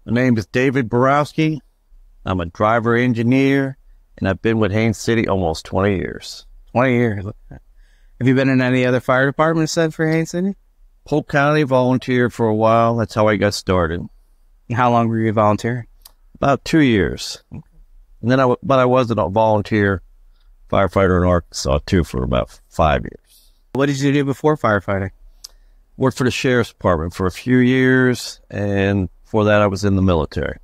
My name is David Borawski. I'm a driver engineer, and I've been with Haines City almost 20 years. 20 years. Have you been in any other fire departments for Haines City? Polk County volunteered for a while. That's how I got started. How long were you volunteering? About 2 years. And then but I wasn't a volunteer firefighter in Arkansas too for about 5 years. What did you do before firefighting? Worked for the sheriff's department for a few years, and before that I was in the military.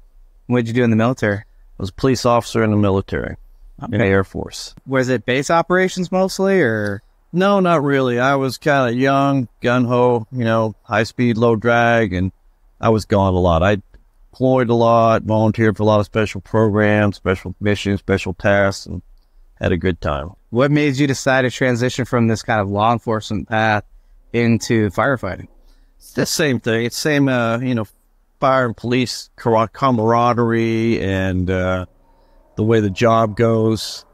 What did you do in the military? I was a police officer in the military, in the Air Force. Was it base operations mostly, or? No, not really. I was kind of young, gung-ho, high speed, low drag, and I was gone a lot. I deployed a lot, volunteered for a lot of special programs, special missions, special tasks, and had a good time. What made you decide to transition from this kind of law enforcement path into firefighting? It's the same thing. It's same, fire and police camaraderie and the way the job goes.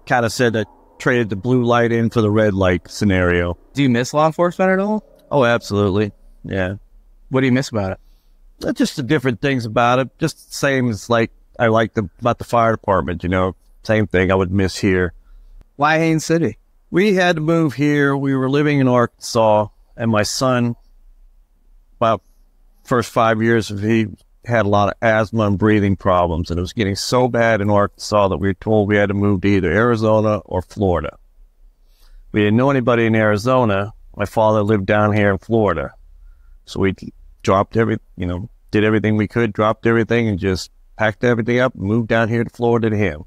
Kind of said I traded the blue light in for the red light scenario. Do you miss law enforcement at all? Oh, absolutely. Yeah. What do you miss about it? Just the different things about it. Just the same as I liked about the fire department, Same thing I would miss here. Why Haines City? We had to move here. We were living in Arkansas, and my son, about first 5 years, he had a lot of asthma and breathing problems, and it was getting so bad in Arkansas that we were told we had to move to either Arizona or Florida. We didn't know anybody in Arizona. My father lived down here in Florida, so we dropped did everything we could, dropped everything, and just packed everything up and moved down here to Florida to him,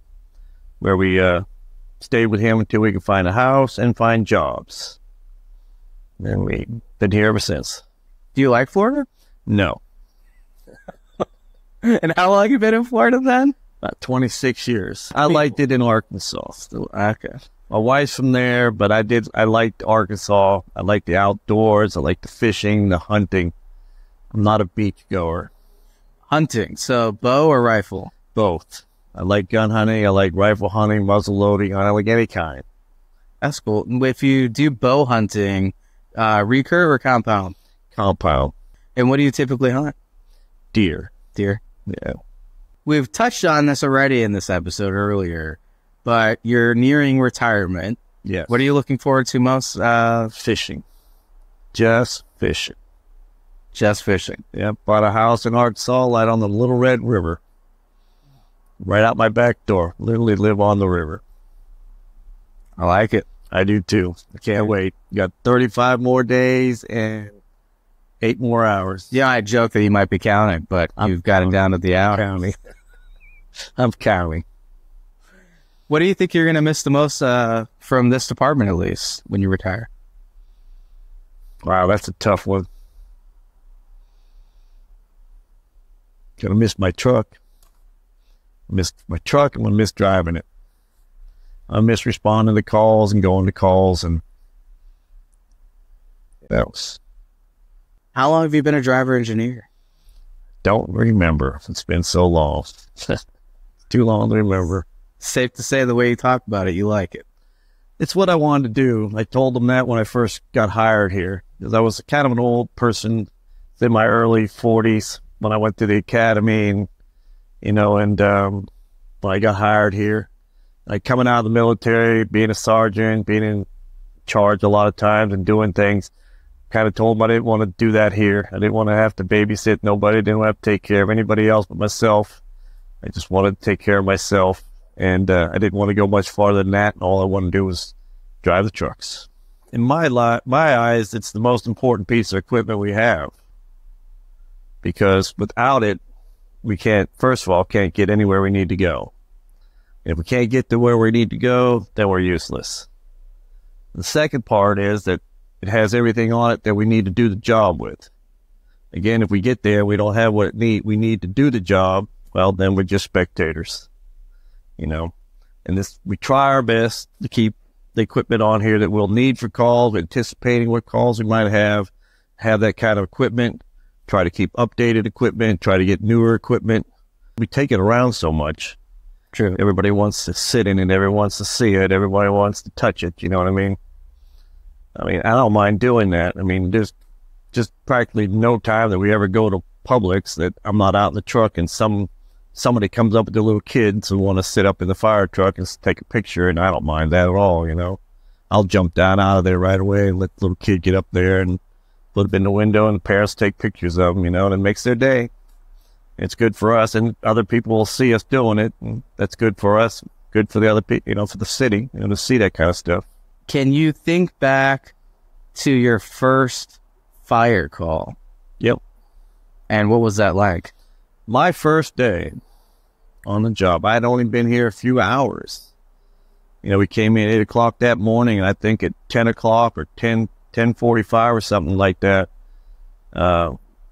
where we stayed with him until we could find a house and find jobs. And we've been here ever since. Do you like Florida? No. And how long have you been in Florida then? About 26 years. I liked it in Arkansas. Okay. My wife's from there, but I liked Arkansas. I liked the outdoors. I liked the fishing, the hunting. I'm not a beach goer. Hunting. So bow or rifle? Both. I like gun hunting. I like rifle hunting, muzzle loading. I like any kind. That's cool. If you do bow hunting, recurve or compound? Compound. And what do you typically hunt? Deer. Deer. Yeah. We've touched on this already in this episode earlier, but you're nearing retirement. Yes. What are you looking forward to most? Fishing. Just fishing. Just fishing. Yeah. Bought a house in Arkansas right on the Little Red River. Right out my back door. Literally live on the river. I like it. I do too. I can't wait. Got 35 more days and 8 more hours. Yeah, I joke that you might be counting, but you've got it down to the hour. Counting. I'm counting. What do you think you're going to miss the most from this department, at least, when you retire? Wow, that's a tough one. Gonna miss my truck. Miss my truck. I'm gonna miss driving it. I miss responding to calls and going to calls, and that was. How long have you been a driver engineer? Don't remember. It's been so long. Too long to remember. Safe to say, the way you talk about it, you like it. It's what I wanted to do. I told them that when I first got hired here, because I was kind of an old person in my early 40s when I went to the academy, and when I got hired here, like coming out of the military, being a sergeant, being in charge a lot of times and doing things, kind of told them I didn't want to do that here. I didn't want to have to babysit nobody. I didn't want to have to take care of anybody else but myself. I just wanted to take care of myself, and I didn't want to go much farther than that. And all I wanted to do was drive the trucks. In my eyes, it's the most important piece of equipment we have, because without it, we can't get anywhere we need to go. If we can't get to where we need to go, then we're useless. The second part is that it has everything on it that we need to do the job with. Again, if we get there, we don't have what we need to do the job, well, then we're just spectators, And we try our best to keep the equipment on here that we'll need for calls, anticipating what calls we might have that kind of equipment, try to keep updated equipment, try to get newer equipment. We take it around so much. True. Everybody wants to sit in it. Everybody wants to see it. Everybody wants to touch it. You know what I mean? I don't mind doing that. There's just practically no time that we ever go to Publix that I'm not out in the truck, and somebody comes up with their little kids and want to sit up in the fire truck and take a picture, and I don't mind that at all, you know. I'll jump down out of there right away and let the little kid get up there and put them in the window, and the parents take pictures of them, you know, and it makes their day. It's good for us, and other people will see us doing it, and that's good for us, good for the other people, you know, for the city, you know, to see that kind of stuff. Can you think back to your first fire call? Yep. And what was that like? My first day on the job, I had only been here a few hours. You know, we came in at 8 o'clock that morning, and I think at 10 o'clock or 10:45 or something like that,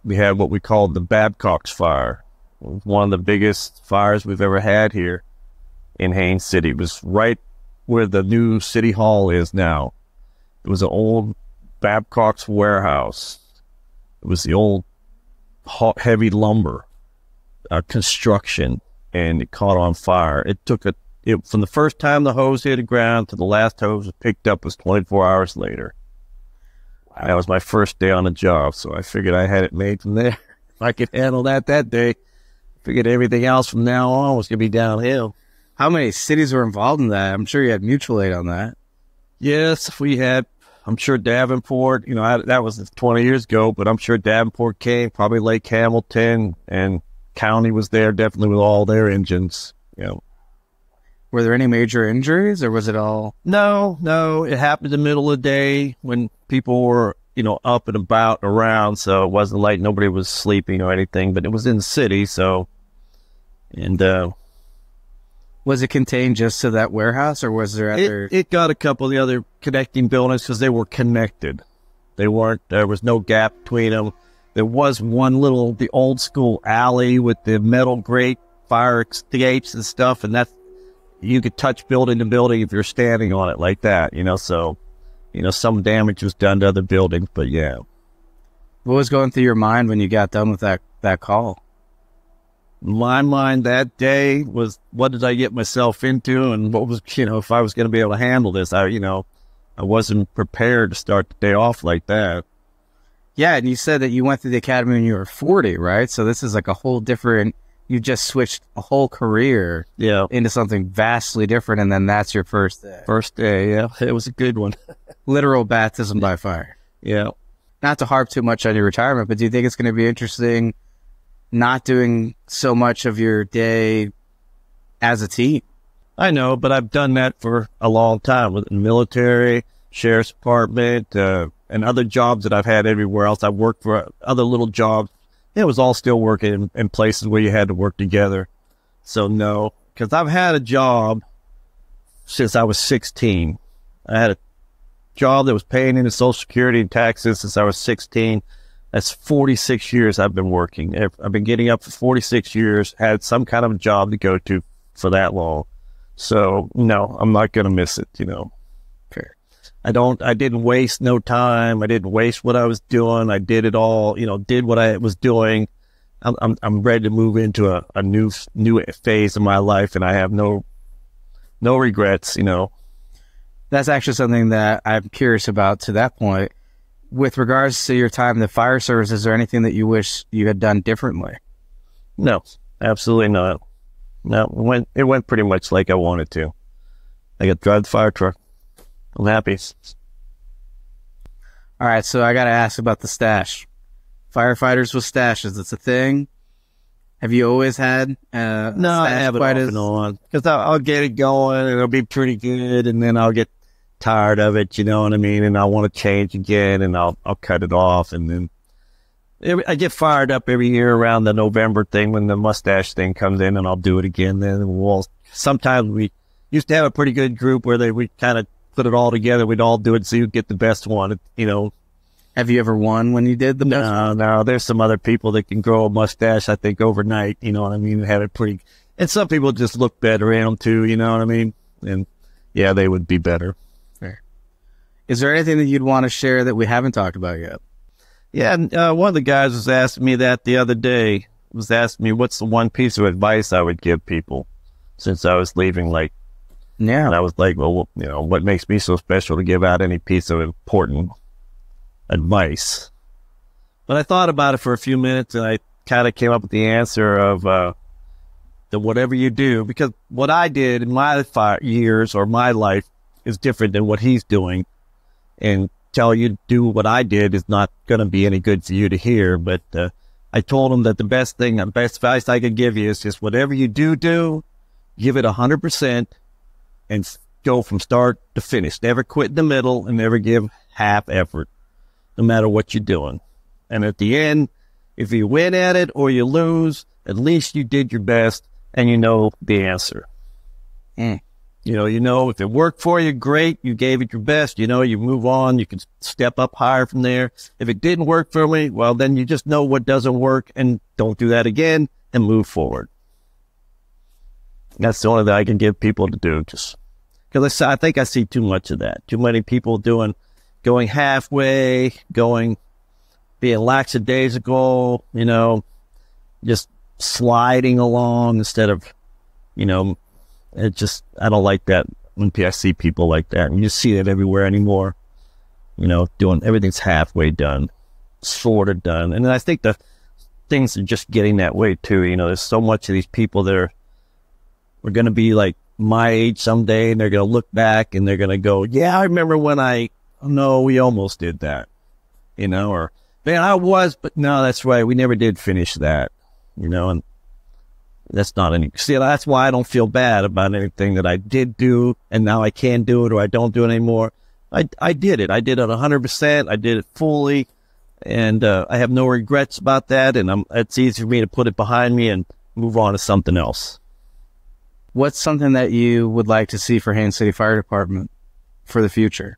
we had what we called the Babcock's fire. It was one of the biggest fires we've ever had here in Haines City. It was right where the new city hall is now. It was an old Babcock's warehouse. It was the old heavy lumber construction, and it caught on fire. It took from the first time the hose hit the ground to the last hose was picked up was 24 hours later. Wow. That was my first day on the job, so I figured I had it made from there. If I could handle that day, I figured everything else from now on was going to be downhill. How many cities were involved in that? I'm sure you had mutual aid on that. Yes, we had. I'm sure Davenport, you know, that was 20 years ago, but I'm sure Davenport came, probably Lake Hamilton, and County was there definitely with all their engines, you know. Were there any major injuries, or was it all? No. It happened in the middle of the day when people were, you know, up and about around, so it wasn't like nobody was sleeping or anything, but it was in the city, so, and, was it contained just to that warehouse, or was there other? It got a couple of the other connecting buildings because they were connected. There was no gap between them. There was the old school alley with the metal grate fire escapes and stuff, and you could touch building to building if you're standing on it like that, you know, so, you know, some damage was done to other buildings, but yeah. What was going through your mind when you got done with that call? My mind that day was, what did I get myself into, and what was, you know, if I was going to be able to handle this. I wasn't prepared to start the day off like that. Yeah, and you said that you went through the academy when you were 40, right? So this is like a whole different, you just switched a whole career into something vastly different, and then that's your first day. First day, yeah. It was a good one. Literal baptism by fire. Yeah. Not to harp too much on your retirement, but do you think it's going to be interesting not doing so much of your day as a team? I know, but I've done that for a long time with the military, sheriff's department, and other jobs that I've had everywhere else. I've worked for other little jobs. It was all still working in places where you had to work together. So no, because I've had a job since I was 16. I had a job that was paying into Social Security and taxes since I was 16. That's 46 years I've been working. I've been getting up for 46 years, had some kind of job to go to for that long. So, no, I'm not going to miss it, you know. Fair. I didn't waste no time. I didn't waste what I was doing. I did it all, you know, did what I was doing. I'm ready to move into a new phase of my life, and I have no regrets, you know. That's actually something that I'm curious about to that point. With regards to your time in the fire service, is there anything that you wish you had done differently? No, absolutely not. No, it went pretty much like I wanted to. I got to drive the fire truck. I'm happy. All right, so I got to ask about the stash. Firefighters with stashes, it's a thing. Have you always had a No, I have it off and on. Because I'll get it going, and it'll be pretty good, and then I'll get tired of it, you know what I mean? And I want to change again, and I'll cut it off, and then I get fired up every year around the November thing when the mustache thing comes in, and I'll do it again. Then sometimes we used to have a pretty good group where we kind of put it all together. We'd all do it so you'd get the best one, you know. Have you ever won when you did the best one? No. There's some other people that can grow a mustache, I think, overnight, you know what I mean? Have it pretty, and some people just look better in them too, you know what I mean? And yeah, they would be better. Fair. Is there anything that you'd want to share that we haven't talked about yet? Yeah, one of the guys was asking me that the other day. Was asking me what's the one piece of advice I would give people since I was leaving. Like, yeah, and I was like, well, you know, what makes me so special to give out any piece of important advice? But I thought about it for a few minutes, and kind of came up with the answer of that whatever you do, because what I did in my 5 years or my life is different than what he's doing. And tell you to do what I did is not going to be any good for you to hear. But I told him that the best advice I could give you is just whatever you do, give it 100% and go from start to finish. Never quit in the middle and never give half effort, no matter what you're doing. And at the end, if you win at it or you lose, at least you did your best and you know the answer. You know, if it worked for you, great. You gave it your best. You know, you move on. You can step up higher from there. If it didn't work for me, well, then you just know what doesn't work and don't do that again and move forward. That's the only thing I can give people to do. Just because I think I see too much of that. Too many people going halfway, being lackadaisical, you know, just sliding along instead of, you know, I don't like that when I see people like that. And you just see it everywhere anymore, you know, doing everything's halfway done, sort of done. And I think the things are just getting that way too. You know, there's so much of these people that are going to be like my age someday, and they're going to look back and they're going to go, yeah, I remember when we almost did that, you know, or man, but no, that's right. We never did finish that, you know, and that's that's why I don't feel bad about anything that I did do and now I can't do it or I don't do it anymore. I did it. I did it 100%. I did it fully. And I have no regrets about that. And it's easy for me to put it behind me and move on to something else. What's something that you would like to see for Haines City Fire Department for the future?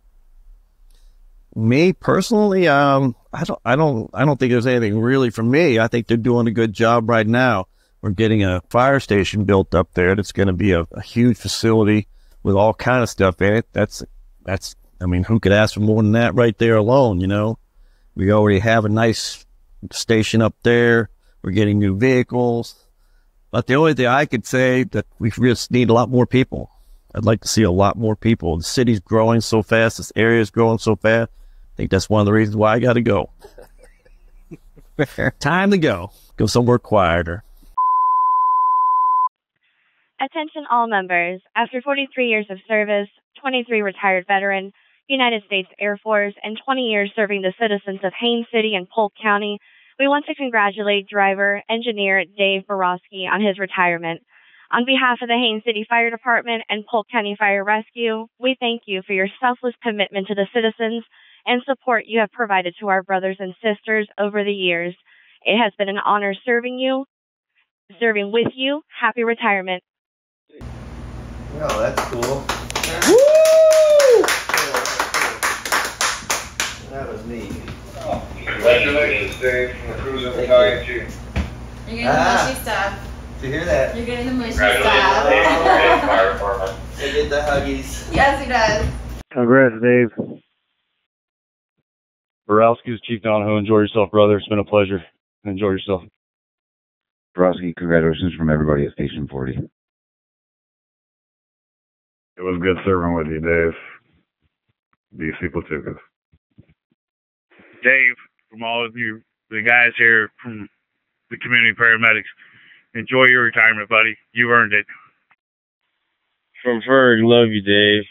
Me personally, I don't think there's anything really for me. I think they're doing a good job right now. We're getting a fire station built up there. That's going to be a huge facility with all kind of stuff in it. I mean, who could ask for more than that right there alone? You know, we already have a nice station up there. We're getting new vehicles. But the only thing I could say that we just need a lot more people. I'd like to see a lot more people. The city's growing so fast. This area is growing so fast. I think that's one of the reasons why I got to go. Time to go. Go somewhere quieter. Attention all members. After 43 years of service, 23 retired veteran, United States Air Force, and 20 years serving the citizens of Haines City and Polk County, we want to congratulate driver, engineer Dave Borawski on his retirement. On behalf of the Haines City Fire Department and Polk County Fire Rescue, we thank you for your selfless commitment to the citizens and support you have provided to our brothers and sisters over the years. It has been an honor serving with you. Happy retirement. Oh, that's cool. Woo! That was neat. Oh, congratulations, Dave, from the cruising battalion too. You're getting the mushy stuff. Did you hear that? You're getting the mushy Congratulations, stuff. Dave, from the Haines Fire Department. They did the huggies. Yes, he does. Congrats, Dave. Borawski's Chief Donahoe. Enjoy yourself, brother. It's been a pleasure. Enjoy yourself. Borawski, congratulations from everybody at Station 40. It was good serving with you, Dave. DC Platoon. Dave, from all of you, the guys here from the community paramedics, enjoy your retirement, buddy. You earned it. From Ferg, love you, Dave.